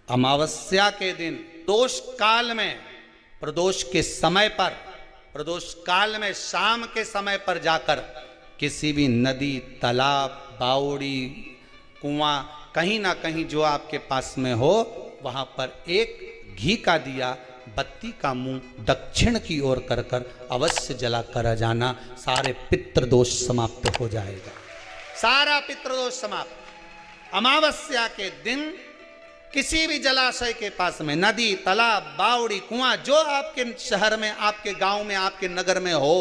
अमावस्या के दिन प्रदोष काल में, प्रदोष के समय पर, प्रदोष काल में शाम के समय पर जाकर किसी भी नदी, तालाब, बावड़ी, कुआं, कहीं ना कहीं जो आपके पास में हो, वहां पर एक घी का दिया, बत्ती का मुंह दक्षिण की ओर कर कर अवश्य जला कर जाना। सारे पितृदोष समाप्त हो जाएगा, सारा पितृदोष समाप्त। अमावस्या के दिन किसी भी जलाशय के पास में, नदी, तालाब, बावड़ी, कुआं, जो आपके शहर में, आपके गांव में, आपके नगर में हो,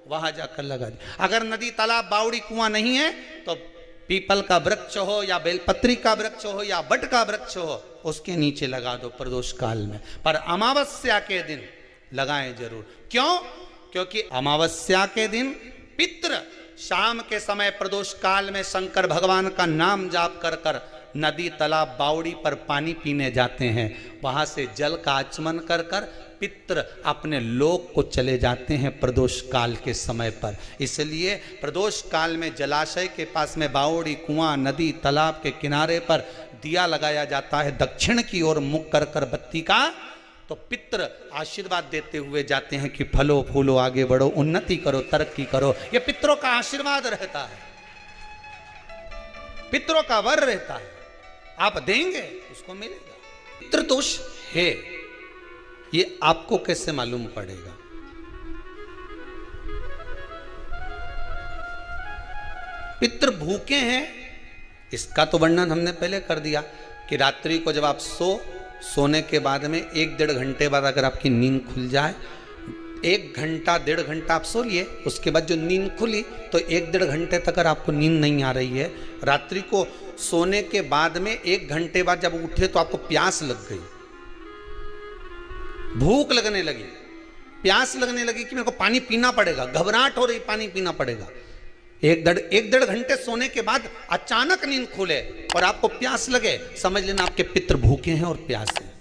वहां जाकर लगा दे। अगर नदी, तालाब, बावड़ी, कुआं नहीं है तो पीपल का वृक्ष हो या बेलपत्री का वृक्ष हो या बट का वृक्ष हो, उसके नीचे लगा दो प्रदोष काल में। पर अमावस्या के दिन लगाएं जरूर। क्यों? क्योंकि अमावस्या के दिन पितृ शाम के समय प्रदोष काल में शंकर भगवान का नाम जाप कर कर नदी, तालाब, बावड़ी पर पानी पीने जाते हैं। वहां से जल का आचमन कर कर पितृ अपने लोक को चले जाते हैं प्रदोष काल के समय पर। इसलिए प्रदोष काल में जलाशय के पास में, बावड़ी, कुआं, नदी, तालाब के किनारे पर दिया लगाया जाता है दक्षिण की ओर मुख कर कर बत्ती का। तो पितृ आशीर्वाद देते हुए जाते हैं कि फलो फूलो, आगे बढ़ो, उन्नति करो, तरक्की करो। ये पितरों का आशीर्वाद रहता है, पितरों का वर रहता है। आप देंगे उसको मिलेगा। पितृदोष है, ये आपको कैसे मालूम पड़ेगा? पितृ भूखे हैं, इसका तो वर्णन हमने पहले कर दिया कि रात्रि को जब आप सोने के बाद में 1-1.5 घंटे बाद अगर आपकी नींद खुल जाए, 1 घंटा 1.5 घंटा आप सो लिए, उसके बाद जो नींद खुली तो 1-1.5 घंटे तक अगर आपको नींद नहीं आ रही है, रात्रि को सोने के बाद में 1 घंटे बाद जब उठे तो आपको प्यास लग गई, भूख लगने लगी, प्यास लगने लगी कि मेरे को पानी पीना पड़ेगा, घबराहट हो रही, पानी पीना पड़ेगा। 1-1.5 घंटे सोने के बाद अचानक नींद खुले और आपको प्यास लगे, समझ लेना आपके पितृ भूखे हैं और प्यासे हैं,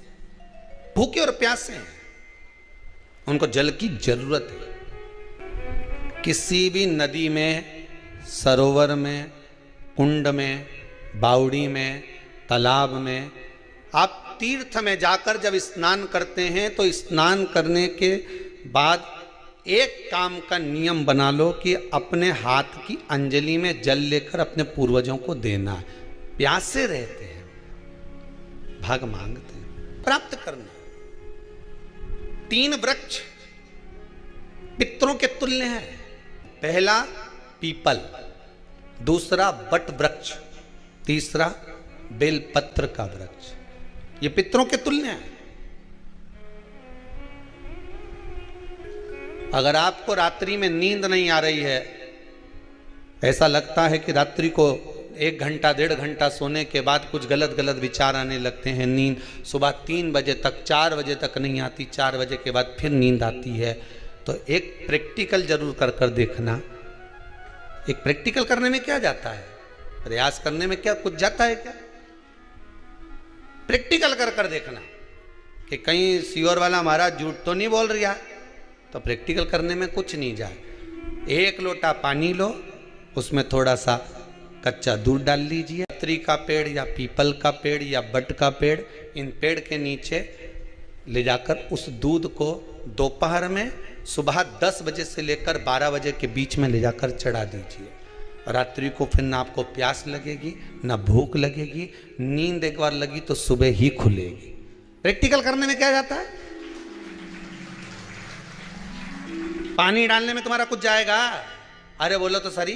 भूखे और प्यासे हैं, उनको जल की जरूरत है। किसी भी नदी में, सरोवर में, कुंड में, बावड़ी में, तालाब में, आप तीर्थ में जाकर जब स्नान करते हैं तो स्नान करने के बाद एक काम का नियम बना लो कि अपने हाथ की अंजलि में जल लेकर अपने पूर्वजों को देना है। प्यासे रहते हैं, भाग मांगते हैं, प्राप्त करना। 3 वृक्ष पितरों के तुल्य हैं। पहला पीपल, दूसरा बट वृक्ष, तीसरा बेलपत्र का वृक्ष। ये पितरों के तुल्य हैं। अगर आपको रात्रि में नींद नहीं आ रही है, ऐसा लगता है कि रात्रि को 1 घंटा 1.5 घंटा सोने के बाद कुछ गलत गलत विचार आने लगते हैं, नींद सुबह 3 बजे तक, 4 बजे तक नहीं आती, 4 बजे के बाद फिर नींद आती है, तो एक प्रैक्टिकल जरूर कर कर देखना। एक प्रैक्टिकल करने में क्या जाता है, प्रयास करने में क्या कुछ जाता है क्या? प्रैक्टिकल कर कर देखना कि कहीं सीओर वाला महाराज झूठ तो नहीं बोल रहा, तो प्रैक्टिकल करने में कुछ नहीं जाए। 1 लोटा पानी लो, उसमें थोड़ा सा कच्चा दूध डाल लीजिए। पत्री का पेड़ या पीपल का पेड़ या बट का पेड़, इन पेड़ के नीचे ले जाकर उस दूध को दोपहर में सुबह 10 बजे से लेकर 12 बजे के बीच में ले जाकर चढ़ा दीजिए। रात्रि को फिर ना आपको प्यास लगेगी, ना भूख लगेगी, नींद एक बार लगी तो सुबह ही खुलेगी। प्रैक्टिकल करने में क्या जाता है? पानी डालने में तुम्हारा कुछ जाएगा? अरे बोलो तो सरी,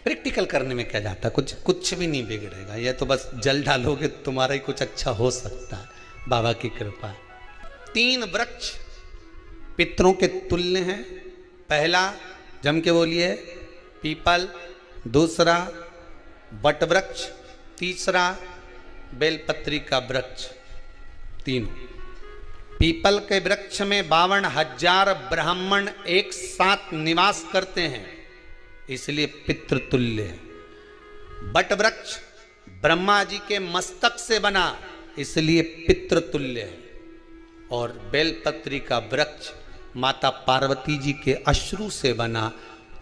प्रैक्टिकल करने में क्या जाता है? कुछ भी नहीं बिगड़ेगा। ये तो बस जल डालोगे तुम्हारा ही कुछ अच्छा हो सकता है, बाबा की कृपा। 3 वृक्ष पितरों के तुल्य हैं। पहला जम के बोलिए पीपल, दूसरा बट वृक्ष, तीसरा बेलपत्री का वृक्ष। 3 पीपल के वृक्ष में 52,000 ब्राह्मण एक साथ निवास करते हैं, इसलिए पितृतुल्य है। बट वृक्ष ब्रह्मा जी के मस्तक से बना, इसलिए पितृतुल्य है। और बेलपत्री का वृक्ष माता पार्वती जी के अश्रु से बना।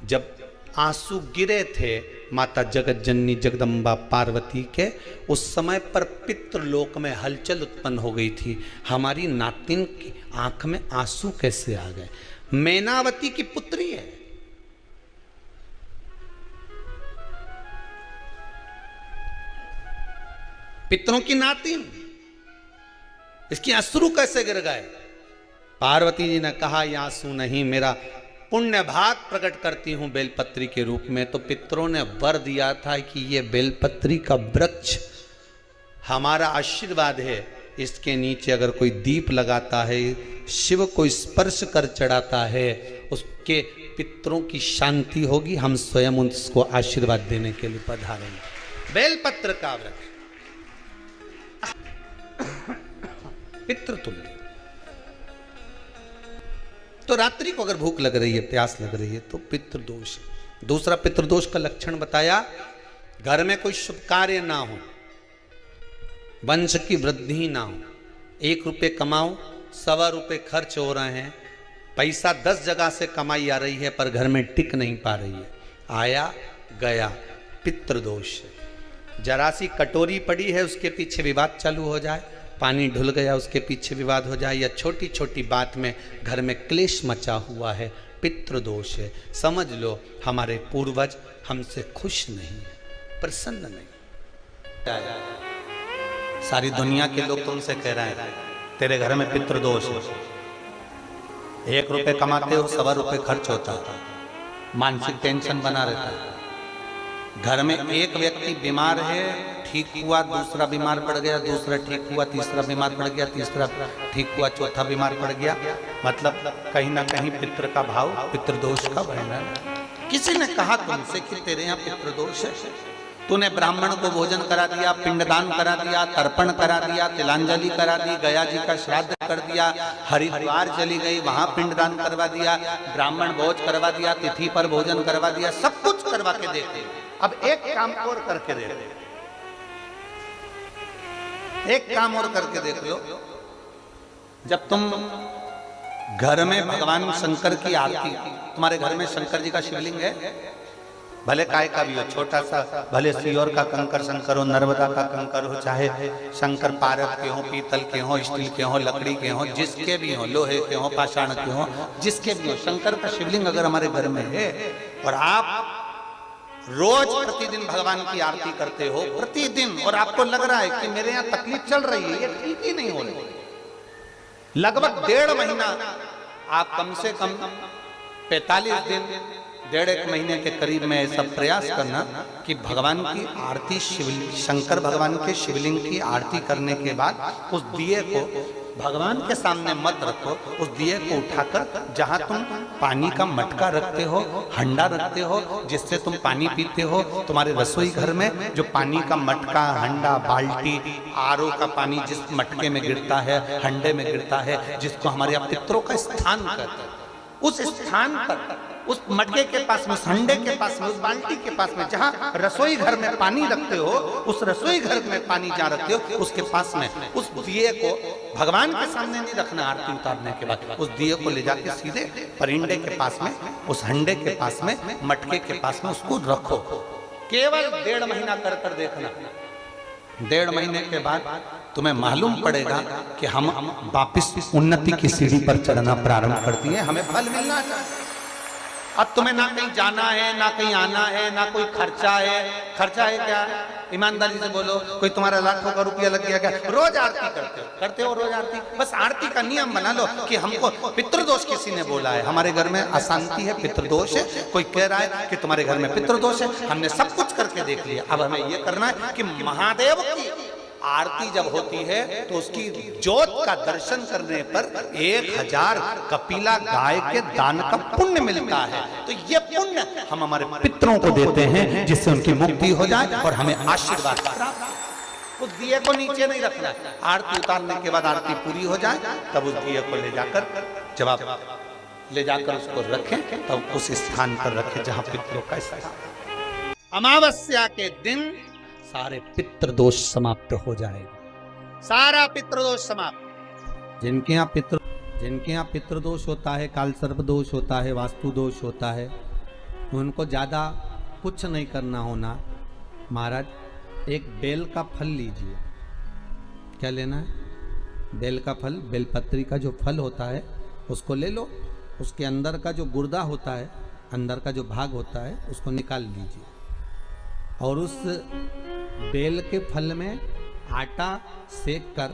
जब आंसू गिरे थे माता जगत जननी जगदम्बा पार्वती के, उस समय पर पितृलोक में हलचल उत्पन्न हो गई थी। हमारी नातिन की आंख में आंसू कैसे आ गए? मैनावती की पुत्री है, पितरों की नातिन, इसकी अश्रु कैसे गिर गए? पार्वती जी ने कहा ये आंसू नहीं, मेरा पुण्य भाग प्रकट करती हूं बेलपत्री के रूप में। तो पितरों ने वर दिया था कि ये बेलपत्री का वृक्ष हमारा आशीर्वाद है, इसके नीचे अगर कोई दीप लगाता है, शिव को स्पर्श कर चढ़ाता है, उसके पितरों की शांति होगी, हम स्वयं उसको आशीर्वाद देने के लिए पधारेंगे। बेलपत्र का वृक्ष पितृतुल्य। तो रात्रि को अगर भूख लग रही है, प्यास लग रही है, तो पितृदोष। दूसरा पितृदोष का लक्षण बताया, घर में कोई शुभ कार्य ना हो, वंश की वृद्धि ना हो, 1 रुपये कमाओ, 1.25 रुपये खर्च हो रहे हैं, पैसा 10 जगह से कमाई आ रही है पर घर में टिक नहीं पा रही है, आया गया, पितृदोष। जरा सी कटोरी पड़ी है उसके पीछे विवाद चालू हो जाए, पानी ढुल गया उसके पीछे विवाद हो जाए, या छोटी छोटी बात में घर में क्लेश मचा हुआ है, पितृदोष है। समझ लो हमारे पूर्वज हमसे खुश नहीं, प्रसन्न नहीं। सारी दुनिया के लोग तुमसे कह रहे हैं तेरे घर में पितृदोष है, 1 रुपये कमाते हो, 1.25 रुपये खर्च होता है, मानसिक टेंशन बना रहता है। घर में एक व्यक्ति बीमार है, ठीक हुआ, दूसरा बीमार पड़ गया, दूसरा ठीक हुआ, तीसरा बीमार पड़ गया, तीसरा ठीक हुआ, चौथा बीमार पड़ गया, मतलब कहीं ना कहीं पितृ का भाव, पितृदोष का वर्णन। किसी ने कहा तुमसे कि तेरे यहाँ पितृदोष है, तूने ब्राह्मण को भोजन करा दिया, पिंडदान करा दिया, तर्पण करा दिया, तिलांजलि करा दी, गया जी का श्राद्ध कर दिया, हरिद्वार चली गई, वहां पिंडदान करवा दिया, ब्राह्मण भोज करवा दिया, तिथि पर भोजन करवा दिया, सब कुछ करवा के देते। अब एक काम और करके देख लो, एक काम और करके देख लो। जब तुम घर में भगवान शंकर की आरती, तुम्हारे घर में शंकर जी का शिवलिंग है, भले काय का भी हो, छोटा सा, भले सियोर का कंकर शंकर हो, नर्मदा का कंकर हो, चाहे शंकर पारद के हो, पीतल के हो, स्टील के हो, लकड़ी के हो, जिसके भी हो, लोहे के हो, पाषाण के हो, जिसके भी हो, शंकर का शिवलिंग अगर हमारे घर में है और आप रोज प्रतिदिन भगवान की आरती करते हो, प्रतिदिन, और आपको लग रहा है कि मेरे यहाँ तकलीफ चल रही है, ये ठीक ही नहीं हो रही, लगभग 1.5 महीना आप कम से कम 45 दिन, 1.5 महीने के करीब में ऐसा प्रयास करना कि भगवान की आरती, शंकर भगवान के शिवलिंग की आरती करने के बाद उस दिए को भगवान के सामने मत रखो, उस दिए को उठाकर जहां तुम पानी का मटका रखते हो, हंडा रखते हो, जिससे तुम पानी पीते हो, तुम्हारे रसोई घर में जो पानी का मटका, हंडा, बाल्टी, आरओ का पानी जिस मटके में गिरता है, हंडे में गिरता है, जिसको हमारे यहाँ पितरों का स्थान कहते हैं, उस स्थान पर, उस मटके के पास में, उस हंडे के पास में, उस बाल्टी के पास में, जहां रसोई घर में पानी रखते हो, उस रसोई घर में पानी जहां रखते हो, उसके पास में उस दिए को भगवान के सामने नहीं रखना। आरती उतारने के बाद उस दिए को ले जाके सीधे परिंडे के पास में, उस हंडे के पास में, मटके के पास में उसको रखो। केवल 1.5 महीना कर कर देखना, 1.5 महीने के बाद तुम्हें मालूम पड़ेगा कि हम वापिस उन्नति की सीढ़ी पर चढ़ना प्रारंभ करती है, हमें फल मिलना चाहिए। अब तुम्हें ना कहीं जाना है, ना कहीं आना है, ना कोई खर्चा है। खर्चा है क्या? ईमानदारी से बोलो, कोई तुम्हारा लाखों का रुपया लग गया क्या? रोज आरती करते हो रोज आरती। बस आरती का नियम बना लो कि हमको पितृदोष किसी ने बोला है, हमारे घर में अशांति है, पितृदोष है, कोई कह रहा है कि तुम्हारे घर में पितृदोष है, हमने सब कुछ करके देख लिया, अब हमें ये करना है कि महादेव की आरती जब होती है तो उसकी ज्योत का दर्शन करने पर 1000 कपिला गाय के दान का पुण्य मिलता है। तो ये पुण्य हम हमारे पितरों को देते हैं, जिससे उनकी मुक्ति हो जाए और हमें आशीर्वाद प्राप्त। उस दिए को नीचे नहीं रखना, आरती उतारने के बाद आरती पूरी हो जाए तब उस दिए को ले जाकर, जब आप ले जाकर उसको रखें तब उस स्थान पर रखें जहां पितरों का स्थान। अमावस्या के दिन सारे पितृदोष समाप्त हो जाएगा, सारा पितृदोष समाप्त। जिनके यहाँ पितृदोष होता है, काल सर्प दोष होता है, वास्तु दोष होता है, उनको ज़्यादा कुछ नहीं करना होना, महाराज एक बेल का फल लीजिए। क्या लेना है? बेल का फल, बेलपत्री का जो फल होता है उसको ले लो। उसके अंदर का जो गुर्दा होता है, अंदर का जो भाग होता है, उसको निकाल लीजिए और उस बेल के फल में आटा सेक कर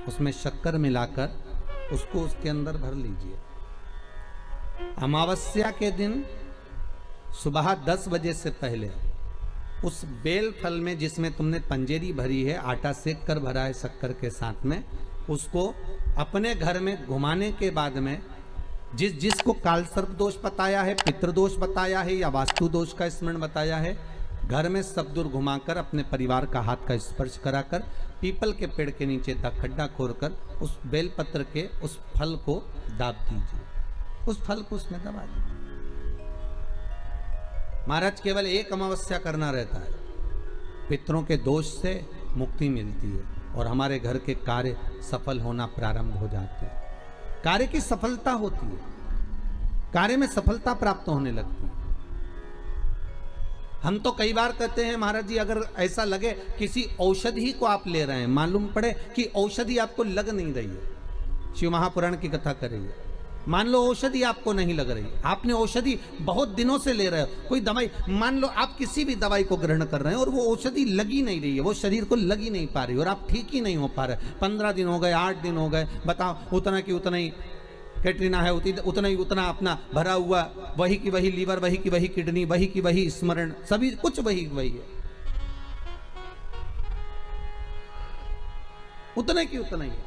उसमें शक्कर मिलाकर उसको उसके अंदर भर लीजिए। अमावस्या के दिन सुबह 10 बजे से पहले उस बेल फल में जिसमें तुमने पंजेरी भरी है, आटा सेक कर भरा है शक्कर के साथ में, उसको अपने घर में घुमाने के बाद में जिसको काल सर्प दोष बताया है, पितृदोष बताया है या वास्तु दोष का स्मरण बताया है, घर में सब दूर घुमाकर अपने परिवार का हाथ का स्पर्श कराकर पीपल के पेड़ के नीचे खड्डा खोदकर उस बेलपत्र के उस फल को दाब दीजिए। उस फल को उसमें दबा दीजिए। महाराज केवल एक अमावस्या करना रहता है, पितरों के दोष से मुक्ति मिलती है और हमारे घर के कार्य सफल होना प्रारंभ हो जाते हैं। कार्य की सफलता होती है, कार्य में सफलता प्राप्त होने लगती है। हम तो कई बार कहते हैं महाराज जी, अगर ऐसा लगे किसी औषधि को आप ले रहे हैं, मालूम पड़े कि औषधि आपको लग नहीं रही है, शिव महापुराण की कथा कर रही है, मान लो औषधि आपको नहीं लग रही, आपने औषधि बहुत दिनों से ले रहे हो, कोई दवाई, मान लो आप किसी भी दवाई को ग्रहण कर रहे हैं और वो औषधि लगी नहीं रही है, वो शरीर को लगी नहीं पा रही और आप ठीक ही नहीं हो पा रहे, 15 दिन हो गए, 8 दिन हो गए, बताओ उतना की उतना ही कैटरीना है, उतना ही उतना अपना भरा हुआ, वही की वही लीवर, वही की वही किडनी, वही की वही स्मरण, सभी कुछ वही वही है, उतने की उतना ही है।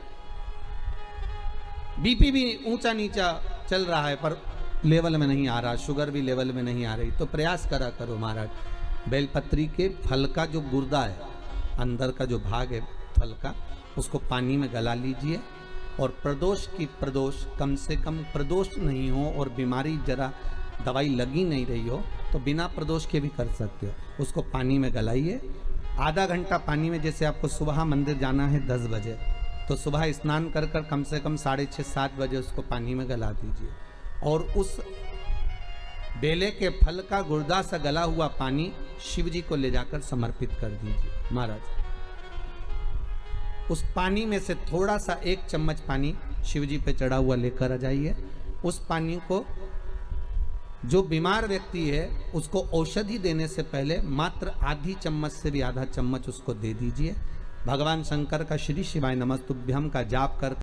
बीपी भी ऊंचा नीचा चल रहा है पर लेवल में नहीं आ रहा, शुगर भी लेवल में नहीं आ रही, तो प्रयास करा करो महाराज, बेलपत्री के फल का जो गुर्दा है, अंदर का जो भाग है फल का, उसको पानी में गला लीजिए और प्रदोष की प्रदोष, कम से कम प्रदोष नहीं हो और बीमारी जरा दवाई लगी नहीं रही हो तो बिना प्रदोष के भी कर सकते हो, उसको पानी में गलाइए। आधा घंटा पानी में, जैसे आपको सुबह मंदिर जाना है 10 बजे, तो सुबह स्नान कर कर कम से कम 6:30-7 बजे उसको पानी में गला दीजिए और उस बेले के फल का गुर्दा सा गला हुआ पानी शिव जी को ले जाकर समर्पित कर दीजिए। महाराज उस पानी में से थोड़ा सा 1 चम्मच पानी शिव जी पे चढ़ा हुआ लेकर आ जाइए। उस पानी को जो बीमार व्यक्ति है उसको औषधि देने से पहले मात्र आधी चम्मच से भी आधा चम्मच उसको दे दीजिए। भगवान शंकर का श्री शिवाय नमस्तुभ्यम का जाप कर